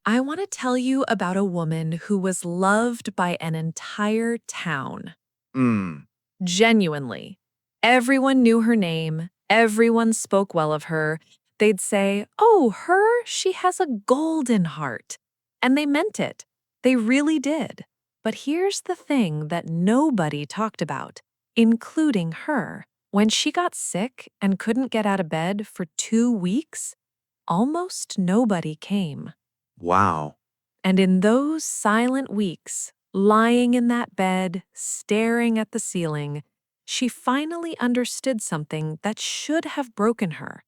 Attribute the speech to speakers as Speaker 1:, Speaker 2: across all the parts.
Speaker 1: I want to tell you about a woman who was loved by an entire town.
Speaker 2: Hmm,
Speaker 1: Genuinely. Everyone knew her name, everyone spoke well of her. They'd say, "Oh, her, she has a golden heart." And they meant it. They really did. But here's the thing that nobody talked about, including her. When she got sick and couldn't get out of bed for 2 weeks, almost nobody came.
Speaker 2: wow.
Speaker 1: And in those silent weeks, lying in that bed, staring at the ceiling, she finally understood something that should have broken her.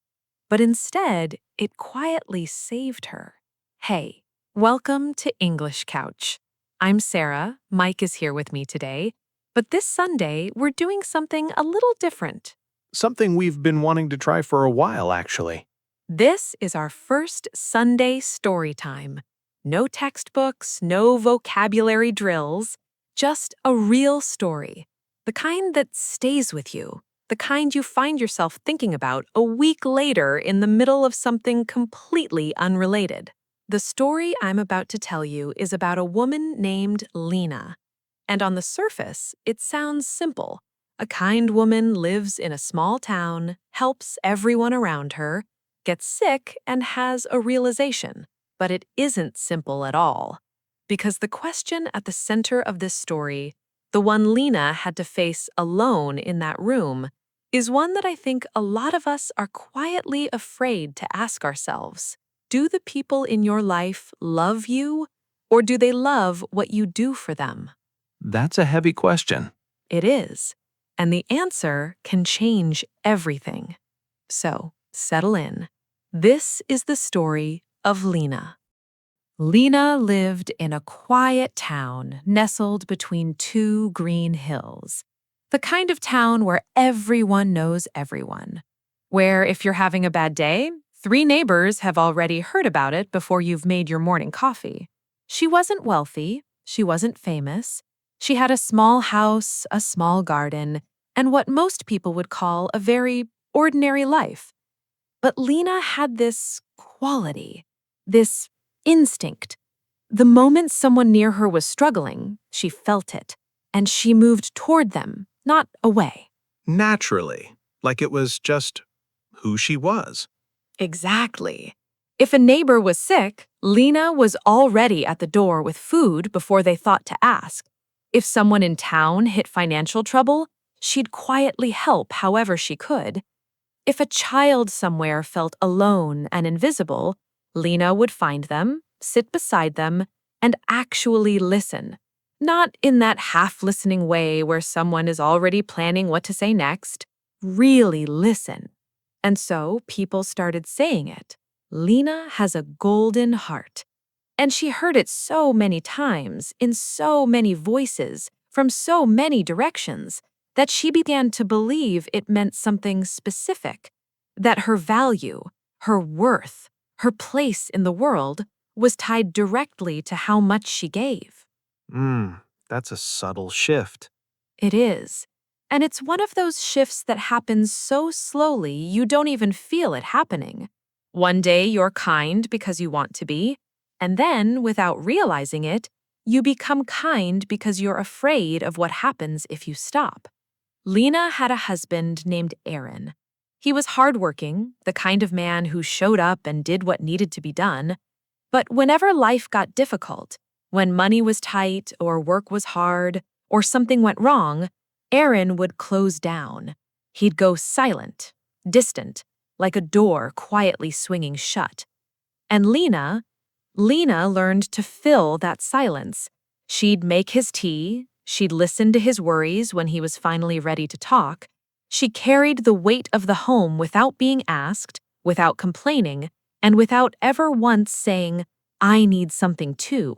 Speaker 1: But instead, it quietly saved her. Hey, welcome to English Couch. I'm Sara. Mike is here with me today. But this Sunday, we're doing something a little different.
Speaker 2: Something we've been wanting to try for a while, actually.
Speaker 1: This is our first Sunday story time. No textbooks, no vocabulary drills, just a real story. The kind that stays with you, the kind you find yourself thinking about a week later in the middle of something completely unrelated. The story I'm about to tell you is about a woman named Lina. And on the surface, it sounds simple. A kind woman lives in a small town, helps everyone around her, gets sick, and has a realization. But it isn't simple at all. Because the question at the center of this story, the one Lina had to face alone in that room, is one that I think a lot of us are quietly afraid to ask ourselves. Do the people in your life love you, or do they love what you do for them?
Speaker 2: That's a heavy question.
Speaker 1: It is. And the answer can change everything. So, settle in. This is the story of Lina. Lina lived in a quiet town nestled between two green hills. The kind of town where everyone knows everyone. Where if you're having a bad day, three neighbors have already heard about it before you've made your morning coffee. She wasn't wealthy, she wasn't famous. She had a small house, a small garden, and what most people would call a very ordinary life. But Lina had this quality, this instinct. The moment someone near her was struggling, she felt it, and she moved toward them, not away.
Speaker 2: Naturally. Like it was just who she was.
Speaker 1: Exactly. If a neighbor was sick, Lina was already at the door with food before they thought to ask. If someone in town hit financial trouble, she'd quietly help however she could. If a child somewhere felt alone and invisible, Lina would find them, sit beside them, and actually listen. Not in that half-listening way where someone is already planning what to say next. Really listen. And so people started saying it. Lina has a golden heart. And she heard it so many times, in so many voices, from so many directions, that she began to believe it meant something specific, that her value, her worth, her place in the world was tied directly to how much she gave.
Speaker 2: That's a subtle shift.
Speaker 1: It is. And it's one of those shifts that happens so slowly you don't even feel it happening. One day you're kind because you want to be, and then, without realizing it, you become kind because you're afraid of what happens if you stop. Lina had a husband named Aaron. He was hardworking, the kind of man who showed up and did what needed to be done. But whenever life got difficult, when money was tight or work was hard or something went wrong, Aaron would close down. He'd go silent, distant, like a door quietly swinging shut. And Lina learned to fill that silence. She'd make his tea, she'd listen to his worries when he was finally ready to talk. She carried the weight of the home without being asked, without complaining, and without ever once saying, "I need something too."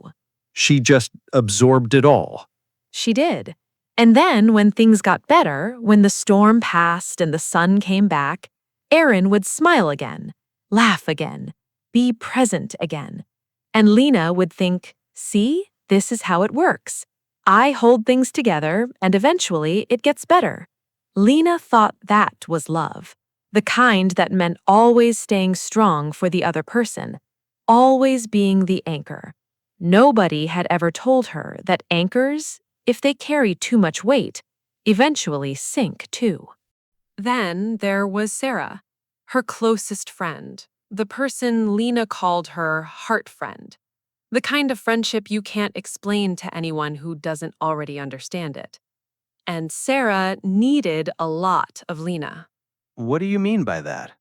Speaker 2: She just absorbed it all.
Speaker 1: She did. And then, when things got better, when the storm passed and the sun came back, Aaron would smile again, laugh again, be present again. And Lina would think, "See, this is how it works. I hold things together, and eventually it gets better." Lina thought that was love, the kind that meant always staying strong for the other person. always being the anchor. Nobody had ever told her that anchors, if they carry too much weight, eventually sink too. Then there was Sara, her closest friend, the person Lina called her heart friend, the kind of friendship you can't explain to anyone who doesn't already understand it. And Sara needed a lot of Lina.
Speaker 3: What do you mean by that?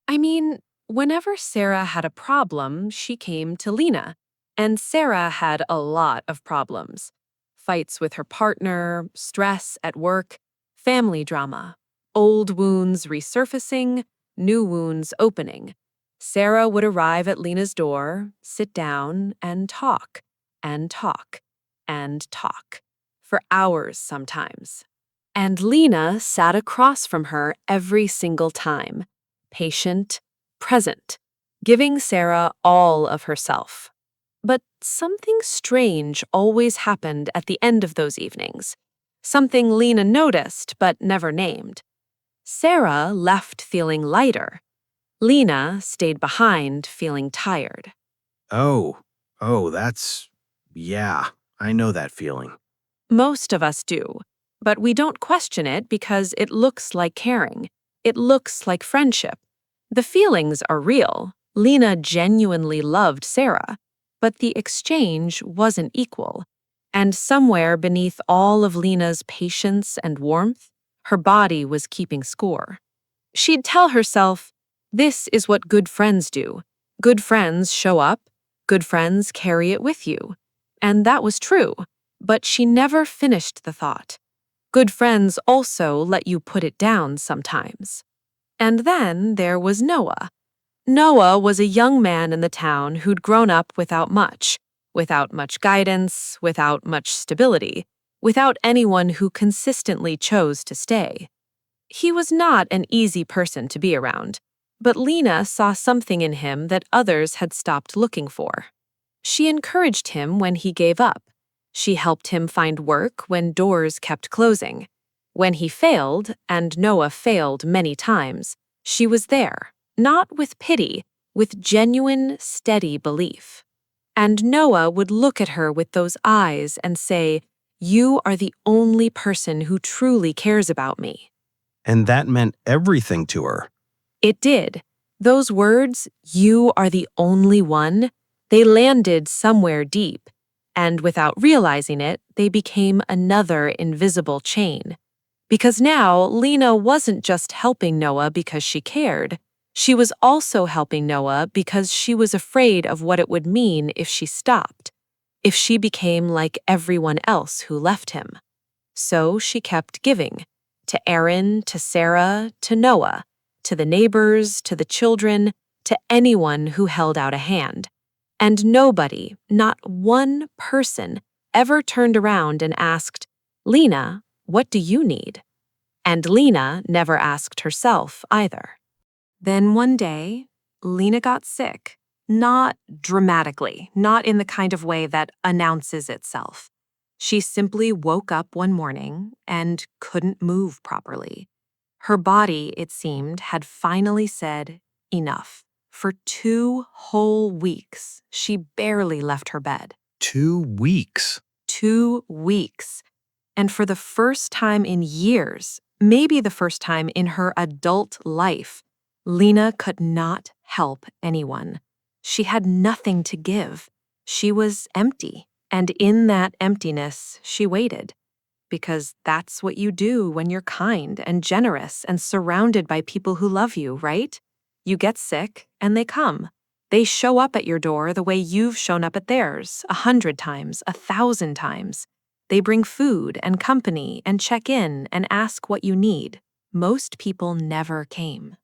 Speaker 1: I mean, whenever Sara had a problem, she came to Lina. And Sara had a lot of problems. Fights with her partner, stress at work, family drama, old wounds resurfacing, new wounds opening. Sara would arrive at Lina's door, sit down, and talk, and talk, and talk, for hours sometimes. And Lina sat across from her every single time, patient, present, giving Sara all of herself. But something strange always happened at the end of those evenings. Something Lina noticed but never named. Sara left feeling lighter. Lina stayed behind feeling tired.
Speaker 3: Oh, yeah, I know that feeling.
Speaker 1: Most of us do, but we don't question it because it looks like caring. It looks like friendship. The feelings are real. Lina genuinely loved Sara, but the exchange wasn't equal. And somewhere beneath all of Lina's patience and warmth, her body was keeping score. She'd tell herself, this is what good friends do. Good friends show up, good friends carry it with you. And that was true, but she never finished the thought. Good friends also let you put it down sometimes. And then there was Noah. Noah was a young man in the town who'd grown up without much guidance, without much stability, without anyone who consistently chose to stay. He was not an easy person to be around, but Lina saw something in him that others had stopped looking for. She encouraged him when he gave up. She helped him find work when doors kept closing. When he failed, and Noah failed many times, she was there, not with pity, with genuine, steady belief. And Noah would look at her with those eyes and say, "You are the only person who truly cares about me."
Speaker 3: And that meant everything to her.
Speaker 1: It did. Those words, "You are the only one," they landed somewhere deep, and without realizing it, they became another invisible chain. Because now, Lina wasn't just helping Noah because she cared. She was also helping Noah because she was afraid of what it would mean if she stopped, if she became like everyone else who left him. So she kept giving, to Aaron, to Sara, to Noah, to the neighbors, to the children, to anyone who held out a hand. And nobody, not one person, ever turned around and asked, "Lina, what do you need?" And Lina never asked herself either. Then one day, Lina got sick. Not dramatically, not in the kind of way that announces itself. She simply woke up one morning and couldn't move properly. Her body, it seemed, had finally said, enough. For 2 whole weeks, she barely left her bed.
Speaker 3: 2 weeks.
Speaker 1: 2 weeks. And for the first time in years, maybe the first time in her adult life, Lina could not help anyone. She had nothing to give. She was empty. And in that emptiness, she waited. Because that's what you do when you're kind and generous and surrounded by people who love you, right? You get sick, and they come. They show up at your door the way you've shown up at theirs, 100 times, 1,000 times. They bring food and company and check in and ask what you need. Most people never came.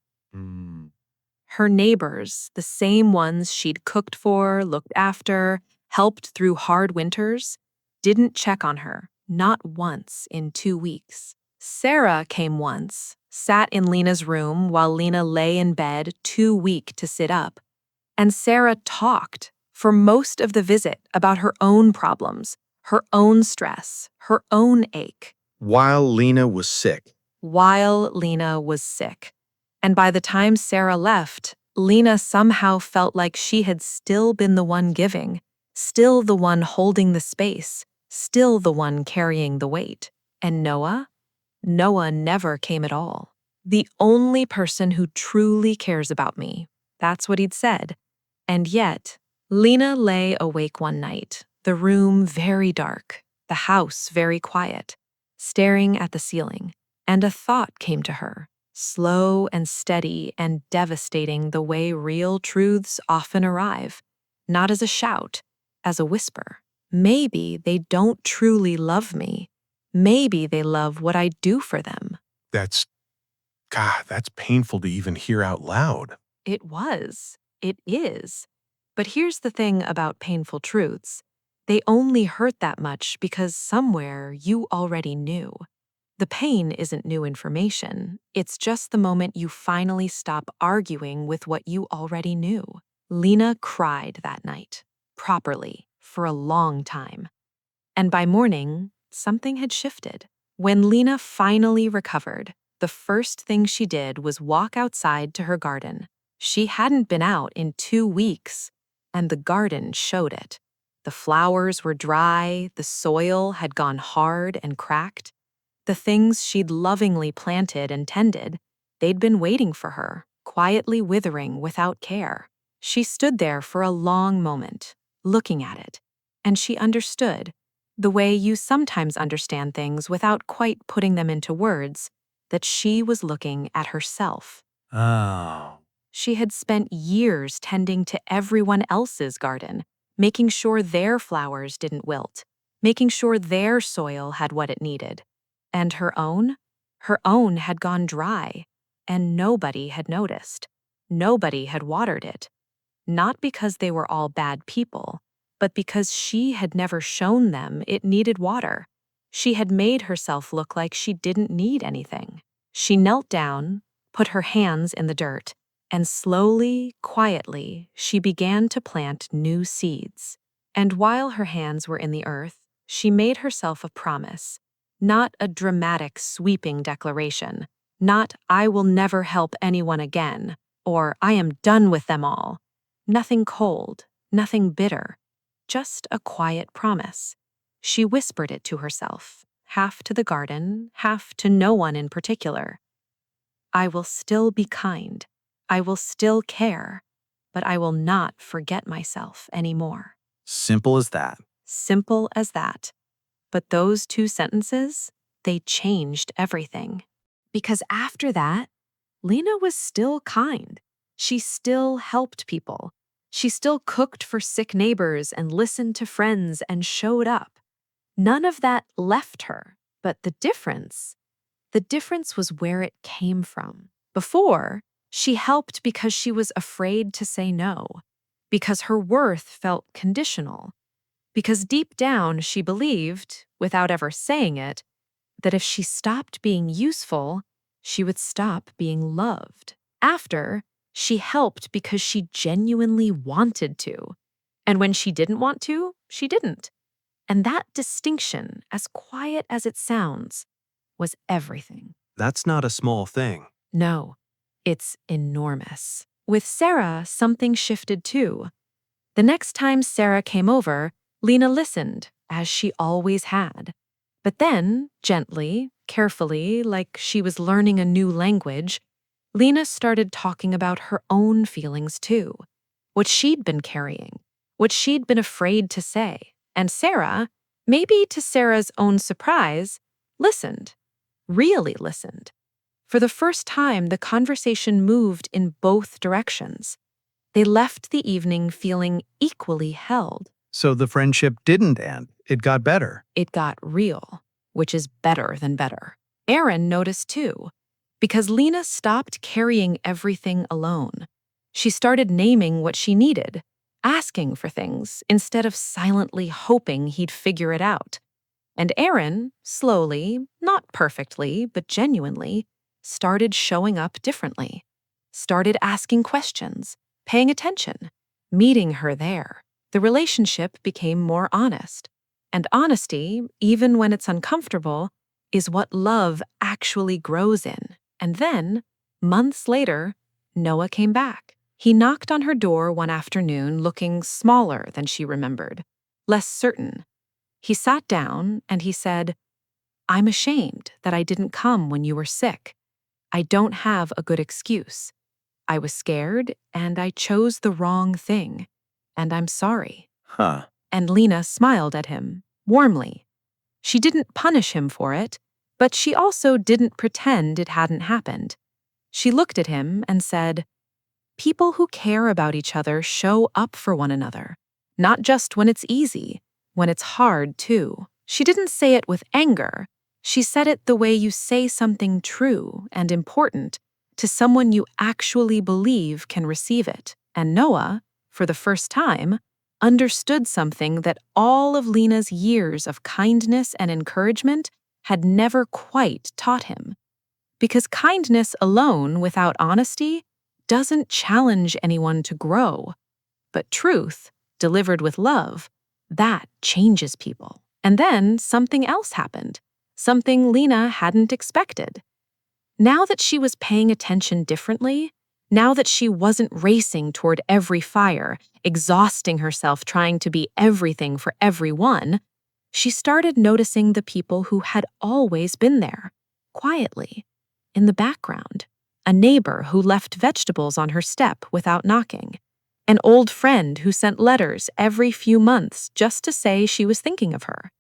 Speaker 1: Her neighbors, the same ones she'd cooked for, looked after, helped through hard winters, didn't check on her, not once in 2 weeks. Sara came once, sat in Lina's room while Lina lay in bed too weak to sit up. And Sara talked for most of the visit about her own problems, her own stress, her own ache.
Speaker 3: While Lina was sick.
Speaker 1: While Lina was sick. And by the time Sara left, Lina somehow felt like she had still been the one giving, still the one holding the space, still the one carrying the weight. And Noah? Noah never came at all. The only person who truly cares about me. That's what he'd said. And yet, Lina lay awake one night, the room very dark, the house very quiet, staring at the ceiling, and a thought came to her, slow and steady and devastating the way real truths often arrive, not as a shout, as a whisper. Maybe they don't truly love me. Maybe they love what I do for them.
Speaker 4: That's painful to even hear out loud.
Speaker 1: It was. It is. But here's the thing about painful truths. They only hurt that much because somewhere you already knew. The pain isn't new information. It's just the moment you finally stop arguing with what you already knew. Lina cried that night, properly, for a long time. And by morning, something had shifted. When Lina finally recovered, the first thing she did was walk outside to her garden. She hadn't been out in 2 weeks, and the garden showed it. The flowers were dry, the soil had gone hard and cracked. The things she'd lovingly planted and tended, they'd been waiting for her, quietly withering without care. She stood there for a long moment, looking at it, and she understood, the way you sometimes understand things without quite putting them into words, that she was looking at herself.
Speaker 4: Oh.
Speaker 1: She had spent years tending to everyone else's garden, making sure their flowers didn't wilt, making sure their soil had what it needed. And her own? Her own had gone dry, and nobody had noticed. Nobody had watered it. Not because they were all bad people, but because she had never shown them it needed water. She had made herself look like she didn't need anything. She knelt down, put her hands in the dirt, and slowly, quietly, she began to plant new seeds. And while her hands were in the earth, she made herself a promise, not a dramatic, sweeping declaration, not "I will never help anyone again," or "I am done with them all." Nothing cold, nothing bitter, just a quiet promise. She whispered it to herself, half to the garden, half to no one in particular. I will still be kind. I will still care, but I will not forget myself anymore.
Speaker 3: Simple as that.
Speaker 1: Simple as that. But those 2 sentences, they changed everything. Because after that, Lina was still kind. She still helped people. She still cooked for sick neighbors and listened to friends and showed up. None of that left her, but the difference was where it came from. Before, she helped because she was afraid to say no, because her worth felt conditional, because deep down she believed, without ever saying it, that if she stopped being useful, she would stop being loved. After, she helped because she genuinely wanted to. And when she didn't want to, she didn't. And that distinction, as quiet as it sounds, was everything.
Speaker 3: That's not a small thing.
Speaker 1: No, it's enormous. With Sara, something shifted too. The next time Sara came over, Lina listened, as she always had. But then, gently, carefully, like she was learning a new language, Lina started talking about her own feelings too, what she'd been carrying, what she'd been afraid to say. And Sara, maybe to Sara's own surprise, listened, really listened. For the first time, the conversation moved in both directions. They left the evening feeling equally held.
Speaker 2: So the friendship didn't end. It got better.
Speaker 1: It got real, which is better than better. Aaron noticed too, because Lina stopped carrying everything alone. She started naming what she needed, asking for things instead of silently hoping he'd figure it out. And Aaron, slowly, not perfectly, but genuinely, started showing up differently, started asking questions, paying attention, meeting her there. The relationship became more honest. And honesty, even when it's uncomfortable, is what love actually grows in. And then, months later, Noah came back. He knocked on her door one afternoon looking smaller than she remembered, less certain. He sat down and he said, "I'm ashamed that I didn't come when you were sick. I don't have a good excuse. I was scared and I chose the wrong thing. And I'm sorry."
Speaker 3: Huh.
Speaker 1: And Lina smiled at him, warmly. She didn't punish him for it, but she also didn't pretend it hadn't happened. She looked at him and said, "People who care about each other show up for one another, not just when it's easy, when it's hard too." She didn't say it with anger. She said it the way you say something true and important to someone you actually believe can receive it. And Noah, for the first time, understood something that all of Lina's years of kindness and encouragement had never quite taught him. Because kindness alone, without honesty, doesn't challenge anyone to grow. But truth, delivered with love, that changes people. And then something else happened, something Lina hadn't expected. Now that she was paying attention differently, now that she wasn't racing toward every fire, exhausting herself trying to be everything for everyone, she started noticing the people who had always been there, quietly, in the background. A neighbor who left vegetables on her step without knocking. An old friend who sent letters every few months just to say she was thinking of her.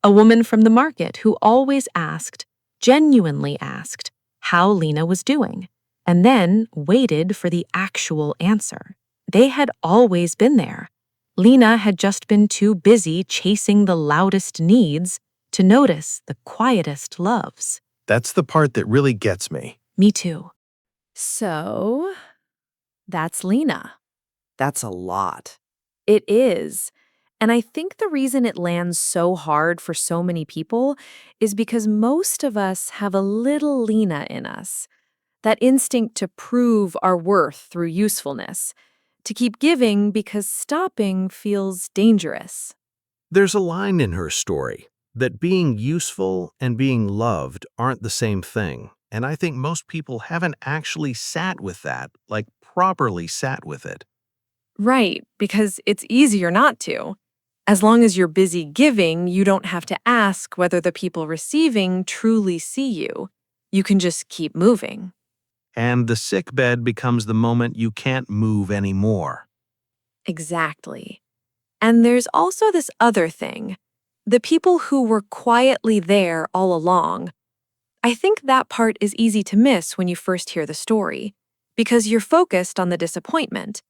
Speaker 1: A woman from the market who always asked, genuinely asked, how Lina was doing, and then waited for the actual answer. They had always been there. Lina had just been too busy chasing the loudest needs to notice the quietest loves.
Speaker 4: That's the part that really gets me.
Speaker 1: Me too. So, that's Lina.
Speaker 5: That's a lot.
Speaker 1: It is. And I think the reason it lands so hard for so many people is because most of us have a little Lina in us. That instinct to prove our worth through usefulness, to keep giving because stopping feels dangerous.
Speaker 2: There's a line in her story that being useful and being loved aren't the same thing. And I think most people haven't actually sat with that, like properly sat with it.
Speaker 1: Right, because it's easier not to. As long as you're busy giving, you don't have to ask whether the people receiving truly see you. You can just keep moving.
Speaker 2: And the sick bed becomes the moment you can't move anymore.
Speaker 1: Exactly. And there's also this other thing. The people who were quietly there all along. I think that part is easy to miss when you first hear the story, because you're focused on the disappointment.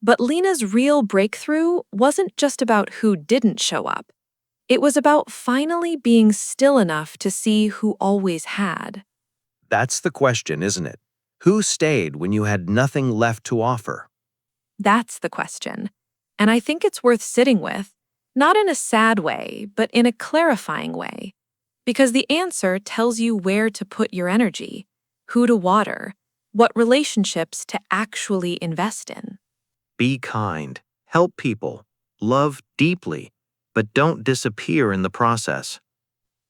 Speaker 1: But Lina's real breakthrough wasn't just about who didn't show up. It was about finally being still enough to see who always had.
Speaker 3: That's the question, isn't it? Who stayed when you had nothing left to offer?
Speaker 1: That's the question. And I think it's worth sitting with, not in a sad way, but in a clarifying way. Because the answer tells you where to put your energy, who to water, what relationships to actually invest in.
Speaker 2: Be kind, help people, love deeply, but don't disappear in the process.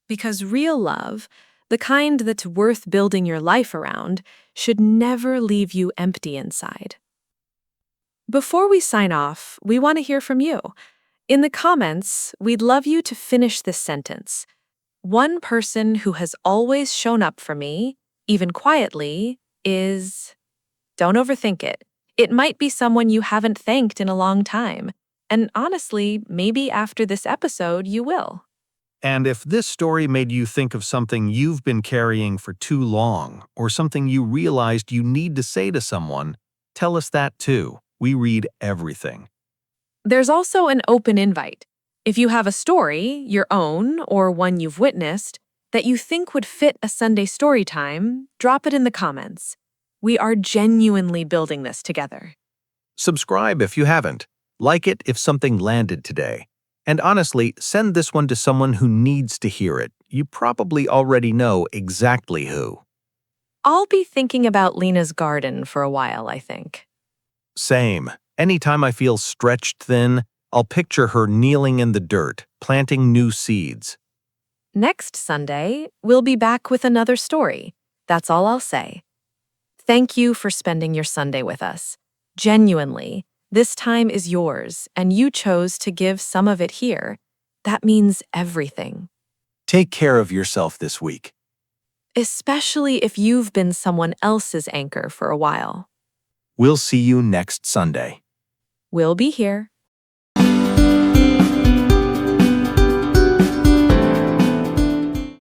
Speaker 1: Because real love, the kind that's worth building your life around, should never leave you empty inside. Before we sign off, we want to hear from you. In the comments, we'd love you to finish this sentence. One person who has always shown up for me, even quietly, is... Don't overthink it. It might be someone you haven't thanked in a long time. And honestly, maybe after this episode, you will.
Speaker 2: And if this story made you think of something you've been carrying for too long, or something you realized you need to say to someone, tell us that too. We read everything.
Speaker 1: There's also an open invite. If you have a story, your own or one you've witnessed, that you think would fit a Sunday story time, drop it in the comments. We are genuinely building this together.
Speaker 2: Subscribe if you haven't. Like it if something landed today. And honestly, send this one to someone who needs to hear it. You probably already know exactly who.
Speaker 1: I'll be thinking about Lina's garden for a while, I think.
Speaker 2: Same. Anytime I feel stretched thin, I'll picture her kneeling in the dirt, planting new seeds.
Speaker 1: Next Sunday, we'll be back with another story. That's all I'll say. Thank you for spending your Sunday with us. Genuinely, this time is yours, and you chose to give some of it here. That means everything.
Speaker 4: Take care of yourself this week.
Speaker 1: Especially if you've been someone else's anchor for a while.
Speaker 4: We'll see you next Sunday.
Speaker 1: We'll be here.